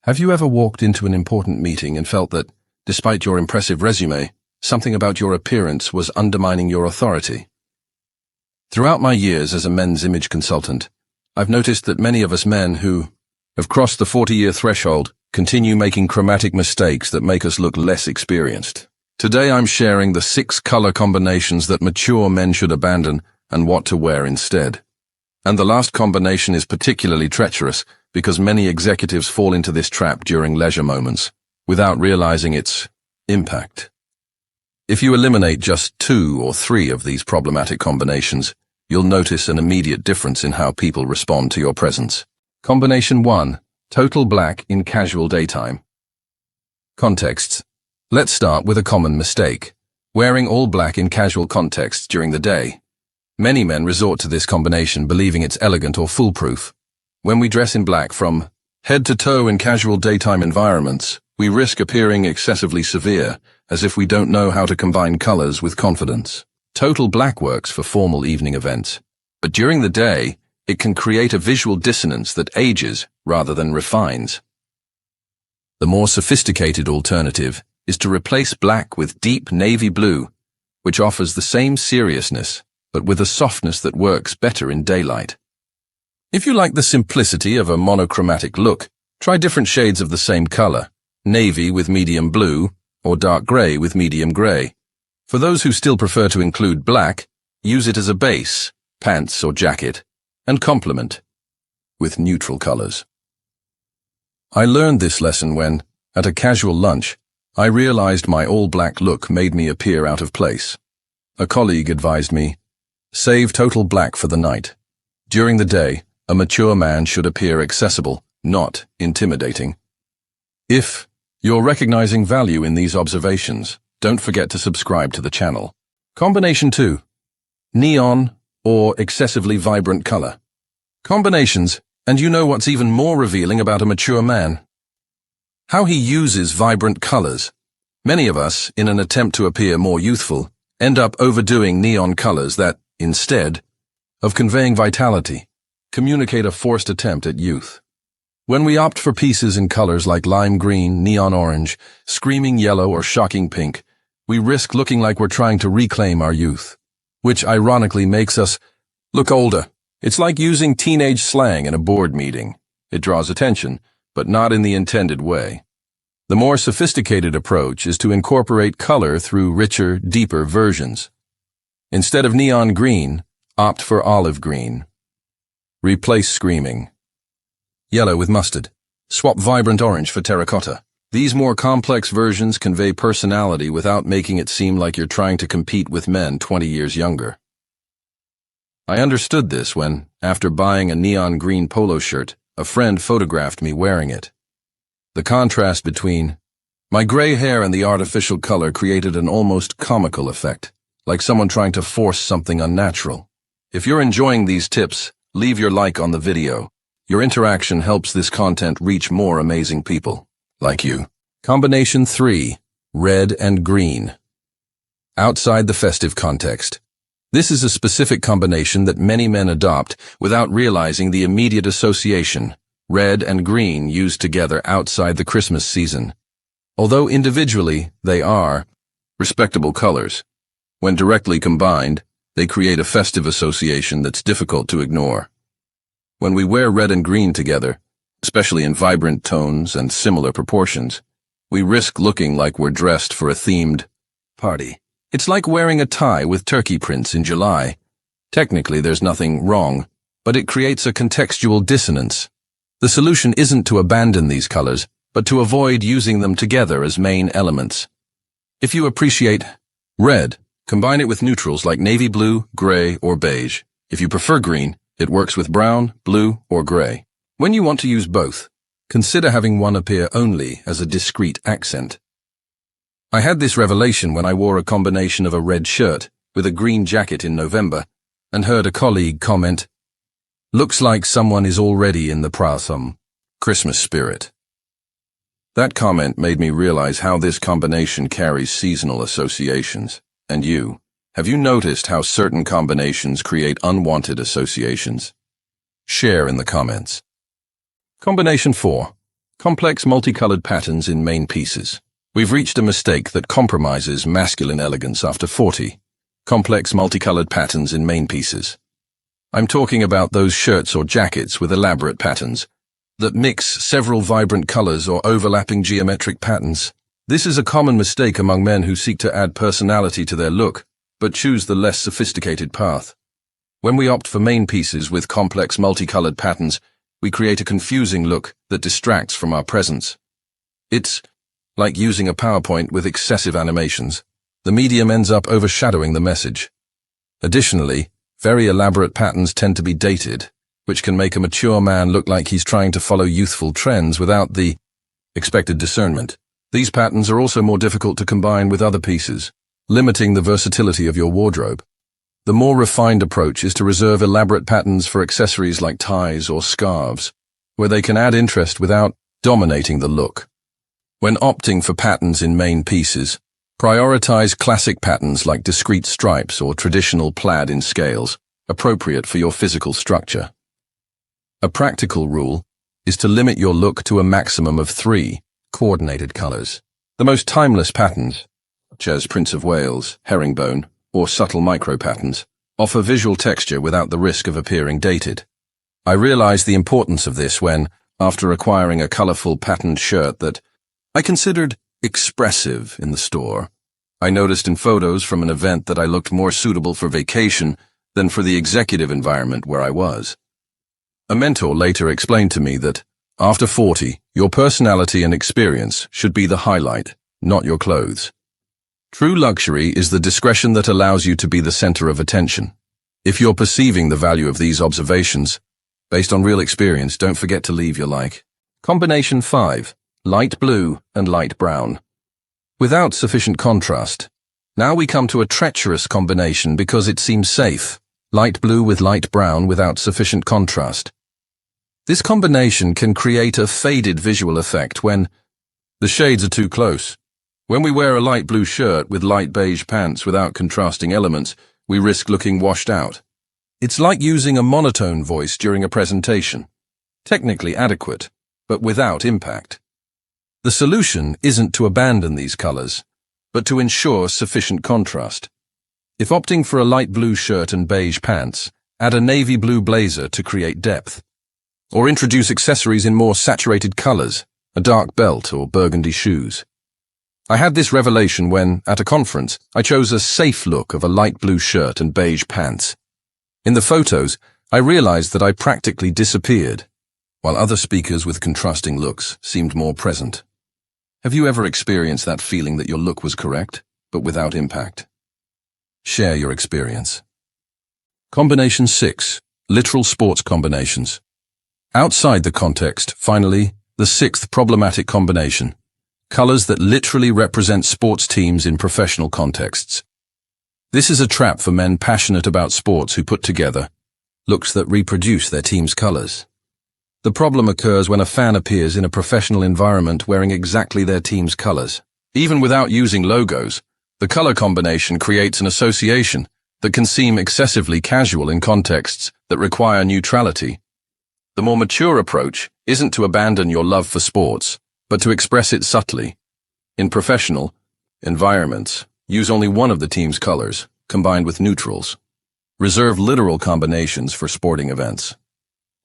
Have you ever walked into an important meeting and felt that, despite your impressive resume, something about your appearance was undermining your authority? Throughout my years as a men's image consultant, I've noticed that many of us men who have crossed the 40-year threshold continue making chromatic mistakes that make us look less experienced. Today I'm sharing the 6 color combinations that mature men should abandon and what to wear instead. And the last combination is particularly treacherous because many executives fall into this trap during leisure moments, without realizing its impact. If you eliminate just 2 or 3 of these problematic combinations, you'll notice an immediate difference in how people respond to your presence. Combination 1. Total black in casual daytime. Contexts. Let's start with a common mistake: wearing all black in casual contexts during the day. Many men resort to this combination believing it's elegant or foolproof. When we dress in black from head to toe in casual daytime environments, we risk appearing excessively severe, as if we don't know how to combine colors with confidence. Total black works for formal evening events, but during the day, it can create a visual dissonance that ages rather than refines. The more sophisticated alternative is to replace black with deep navy blue, which offers the same seriousness, but with a softness that works better in daylight. If you like the simplicity of a monochromatic look, try different shades of the same color: navy with medium blue, or dark gray with medium gray. For those who still prefer to include black, use it as a base, pants or jacket, and complement with neutral colors. I learned this lesson when, at a casual lunch, I realized my all-black look made me appear out of place. A colleague advised me, save total black for the night. During the day, a mature man should appear accessible, not intimidating. If you're recognizing value in these observations, don't forget to subscribe to the channel. Combination 2. Neon or excessively vibrant color. Combinations, and you know what's even more revealing about a mature man? How he uses vibrant colors. Many of us, in an attempt to appear more youthful, end up overdoing neon colors that, instead of conveying vitality, communicate a forced attempt at youth. When we opt for pieces in colors like lime green, neon orange, screaming yellow, or shocking pink, we risk looking like we're trying to reclaim our youth, which ironically makes us look older. It's like using teenage slang in a board meeting. It draws attention, but not in the intended way. The more sophisticated approach is to incorporate color through richer, deeper versions. Instead of neon green, opt for olive green. Replace screaming yellow with mustard. Swap vibrant orange for terracotta. These more complex versions convey personality without making it seem like you're trying to compete with men 20 years younger. I understood this when, after buying a neon green polo shirt, a friend photographed me wearing it. The contrast between my gray hair and the artificial color created an almost comical effect, like someone trying to force something unnatural. If you're enjoying these tips, leave your like on the video. Your interaction helps this content reach more amazing people like you. Combination 3. Red and green. Outside the festive context. This is a specific combination that many men adopt without realizing the immediate association: red and green used together outside the Christmas season. Although individually they are respectable colors, when directly combined, they create a festive association that's difficult to ignore. When we wear red and green together, especially in vibrant tones and similar proportions, we risk looking like we're dressed for a themed party. It's like wearing a tie with turkey prints in July. Technically, there's nothing wrong, but it creates a contextual dissonance. The solution isn't to abandon these colors, but to avoid using them together as main elements. If you appreciate red, combine it with neutrals like navy blue, gray, or beige. If you prefer green, it works with brown, blue, or gray. When you want to use both, consider having one appear only as a discrete accent. I had this revelation when I wore a combination of a red shirt with a green jacket in November and heard a colleague comment, "Looks like someone is already in the Prasam Christmas spirit." That comment made me realize how this combination carries seasonal associations. And you, have you noticed how certain combinations create unwanted associations? Share in the comments. Combination 4. Complex multicolored patterns in main pieces. We've reached a mistake that compromises masculine elegance after 40. Complex multicolored patterns in main pieces. I'm talking about those shirts or jackets with elaborate patterns that mix several vibrant colors or overlapping geometric patterns. This is a common mistake among men who seek to add personality to their look, but choose the less sophisticated path. When we opt for main pieces with complex multicolored patterns, we create a confusing look that distracts from our presence. It's like using a PowerPoint with excessive animations. The medium ends up overshadowing the message. Additionally, very elaborate patterns tend to be dated, which can make a mature man look like he's trying to follow youthful trends without the expected discernment. These patterns are also more difficult to combine with other pieces, limiting the versatility of your wardrobe. The more refined approach is to reserve elaborate patterns for accessories like ties or scarves, where they can add interest without dominating the look. When opting for patterns in main pieces, prioritize classic patterns like discrete stripes or traditional plaid in scales, appropriate for your physical structure. A practical rule is to limit your look to a maximum of 3 coordinated colors. The most timeless patterns, such as Prince of Wales, herringbone, or subtle micro-patterns, offer visual texture without the risk of appearing dated. I realized the importance of this when, after acquiring a colorful patterned shirt that I considered expressive in the store, I noticed in photos from an event that I looked more suitable for vacation than for the executive environment where I was. A mentor later explained to me that, after 40, your personality and experience should be the highlight, not your clothes. True luxury is the discretion that allows you to be the center of attention. If you're perceiving the value of these observations, based on real experience, don't forget to leave your like. Combination 5. Light blue and light brown. Without sufficient contrast. Now we come to a treacherous combination because it seems safe. Light blue with light brown without sufficient contrast. This combination can create a faded visual effect when the shades are too close. When we wear a light blue shirt with light beige pants without contrasting elements, we risk looking washed out. It's like using a monotone voice during a presentation. Technically adequate, but without impact. The solution isn't to abandon these colors, but to ensure sufficient contrast. If opting for a light blue shirt and beige pants, add a navy blue blazer to create depth. Or introduce accessories in more saturated colors, a dark belt or burgundy shoes. I had this revelation when, at a conference, I chose a safe look of a light blue shirt and beige pants. In the photos, I realized that I practically disappeared, while other speakers with contrasting looks seemed more present. Have you ever experienced that feeling that your look was correct, but without impact? Share your experience. Combination 6. Literal sports combinations. Outside the context, finally, the 6th problematic combination. Colors that literally represent sports teams in professional contexts. This is a trap for men passionate about sports who put together looks that reproduce their team's colors. The problem occurs when a fan appears in a professional environment wearing exactly their team's colors. Even without using logos, the color combination creates an association that can seem excessively casual in contexts that require neutrality. The more mature approach isn't to abandon your love for sports, but to express it subtly. In professional environments, use only one of the team's colors, combined with neutrals. Reserve literal combinations for sporting events.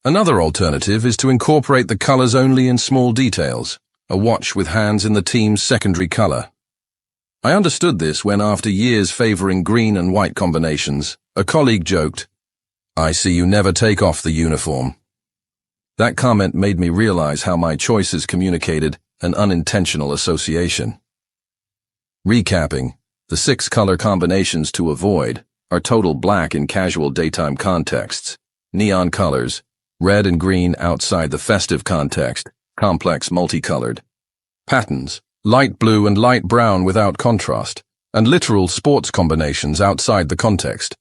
Another alternative is to incorporate the colors only in small details, a watch with hands in the team's secondary color. I understood this when, after years favoring green and white combinations, a colleague joked, "I see you never take off the uniform." That comment made me realize how my choices communicated an unintentional association. Recapping, the 6 color combinations to avoid are total black in casual daytime contexts, neon colors, red and green outside the festive context, complex multicolored patterns, light blue and light brown without contrast, and literal sports combinations outside the context.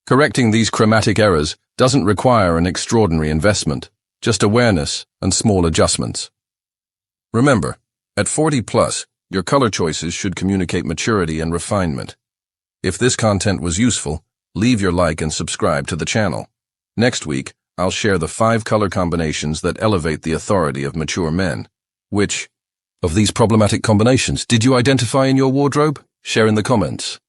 Correcting these chromatic errors doesn't require an extraordinary investment, just awareness and small adjustments. Remember, at 40 plus, your color choices should communicate maturity and refinement. If this content was useful, leave your like and subscribe to the channel. Next week, I'll share the 5 color combinations that elevate the authority of mature men. Which of these problematic combinations did you identify in your wardrobe? Share in the comments.